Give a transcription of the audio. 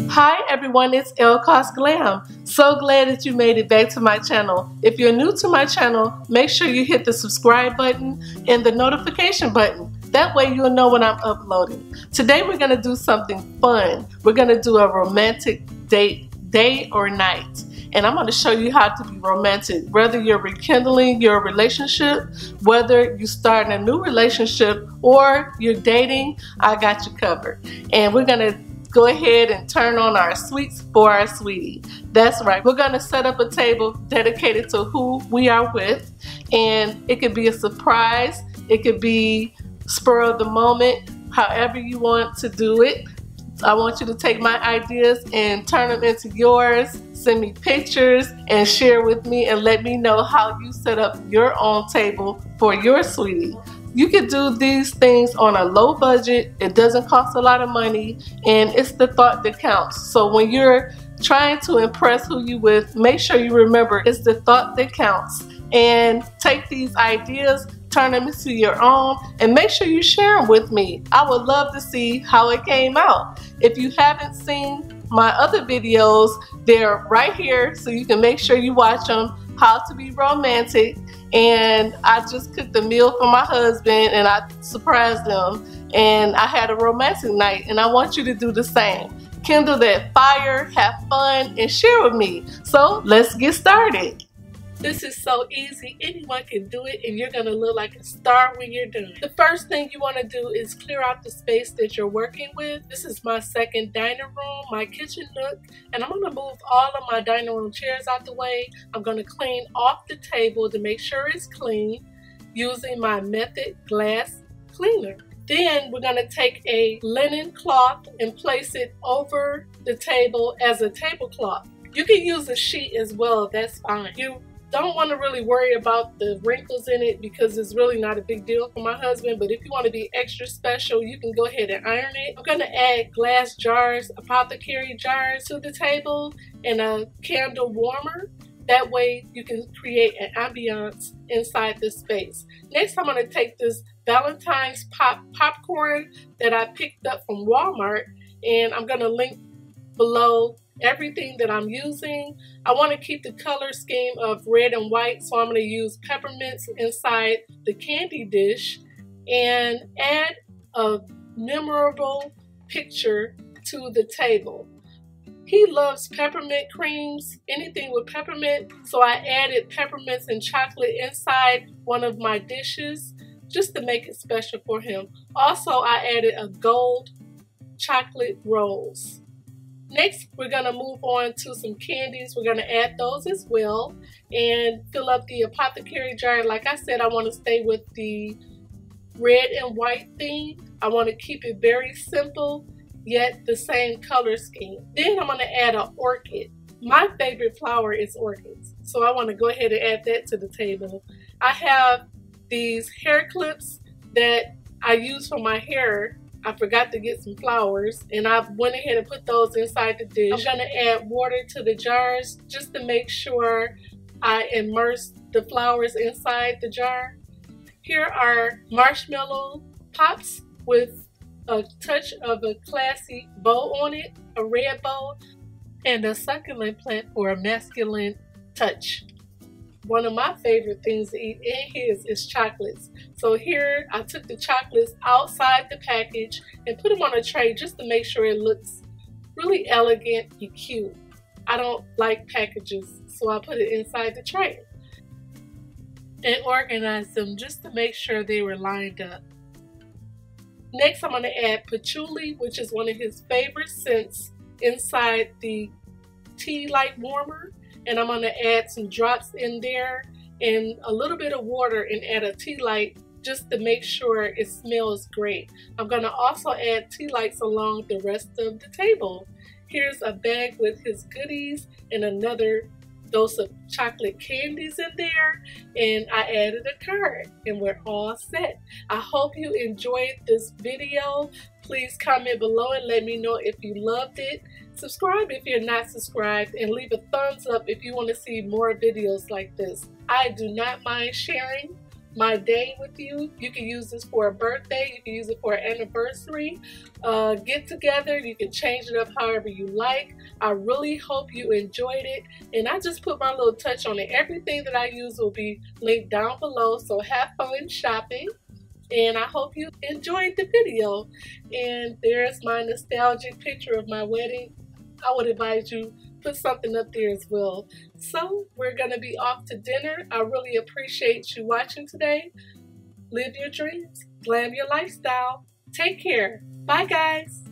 Hi everyone, it's ELLE KOS Glam. So glad that you made it back to my channel. If you're new to my channel, make sure you hit the subscribe button and the notification button. That way you'll know when I'm uploading. Today we're going to do something fun. We're going to do a romantic date, day or night. And I'm going to show you how to be romantic. Whether you're rekindling your relationship, whether you're starting a new relationship, or you're dating, I got you covered. And we're going to go ahead and turn on our sweets for our sweetie. That's right. We're going to set up a table dedicated to who we are with. And it could be a surprise. It could be spur of the moment, however you want to do it. I want you to take my ideas and turn them into yours. Send me pictures and share with me and let me know how you set up your own table for your sweetie. You can do these things on a low budget. It doesn't cost a lot of money, and it's the thought that counts. So when you're trying to impress who you with, make sure you remember it's the thought that counts. And take these ideas, turn them into your own, and make sure you share them with me. I would love to see how it came out. If you haven't seen my other videos, they're right here, so you can make sure you watch them. How to be romantic. And I just cooked a meal for my husband and I surprised him, and I had a romantic night, and I want you to do the same. Kindle that fire, have fun, and share with me. So let's get started. This is so easy. Anyone can do it, and you're going to look like a star when you're done. The first thing you want to do is clear out the space that you're working with. This is my second dining room, my kitchen nook, and I'm going to move all of my dining room chairs out the way. I'm going to clean off the table to make sure it's clean using my Method glass cleaner. Then we're going to take a linen cloth and place it over the table as a tablecloth. You can use a sheet as well, that's fine. You don't want to really worry about the wrinkles in it because it's really not a big deal for my husband, but if you want to be extra special, you can go ahead and iron it. I'm going to add glass jars, apothecary jars to the table, and a candle warmer. That way you can create an ambiance inside the space. Next, I'm going to take this Valentine's popcorn that I picked up from Walmart, and I'm going to link below everything that I'm using. I want to keep the color scheme of red and white, so I'm going to use peppermints inside the candy dish and add a memorable picture to the table. He loves peppermint creams, anything with peppermint, so I added peppermints and chocolate inside one of my dishes just to make it special for him. Also, I added a gold chocolate rose. Next, we're going to move on to some candies. We're going to add those as well and fill up the apothecary jar. Like I said, I want to stay with the red and white theme. I want to keep it very simple, yet the same color scheme. Then I'm going to add an orchid. My favorite flower is orchids, so I want to go ahead and add that to the table. I have these hair clips that I use for my hair. I forgot to get some flowers, and I went ahead and put those inside the dish. I'm going to add water to the jars just to make sure I immerse the flowers inside the jar. Here are marshmallow pops with a touch of a classy bow on it, a red bow, and a succulent plant for a masculine touch. One of my favorite things to eat in his is chocolates. So here I took the chocolates outside the package and put them on a tray just to make sure it looks really elegant and cute. I don't like packages, so I put it inside the tray and organized them just to make sure they were lined up. Next, I'm going to add patchouli, which is one of his favorite scents, inside the tea light warmer. And I'm going to add some drops in there and a little bit of water and add a tea light just to make sure it smells great. I'm going to also add tea lights along the rest of the table. Here's a bag with his goodies and another dose of chocolate candies in there, and I added a card, and we're all set. I hope you enjoyed this video. Please comment below and let me know if you loved it. Subscribe if you're not subscribed, and leave a thumbs up if you want to see more videos like this. I do not mind sharing my day with you. You can use this for a birthday. You can use it for an anniversary. Get together. You can change it up however you like. I really hope you enjoyed it. And I just put my little touch on it. Everything that I use will be linked down below. So have fun shopping. And I hope you enjoyed the video. And there's my nostalgic picture of my wedding. I would advise you put something up there as well. So we're going to be off to dinner. I really appreciate you watching today. Live your dreams. Glam your lifestyle. Take care. Bye, guys.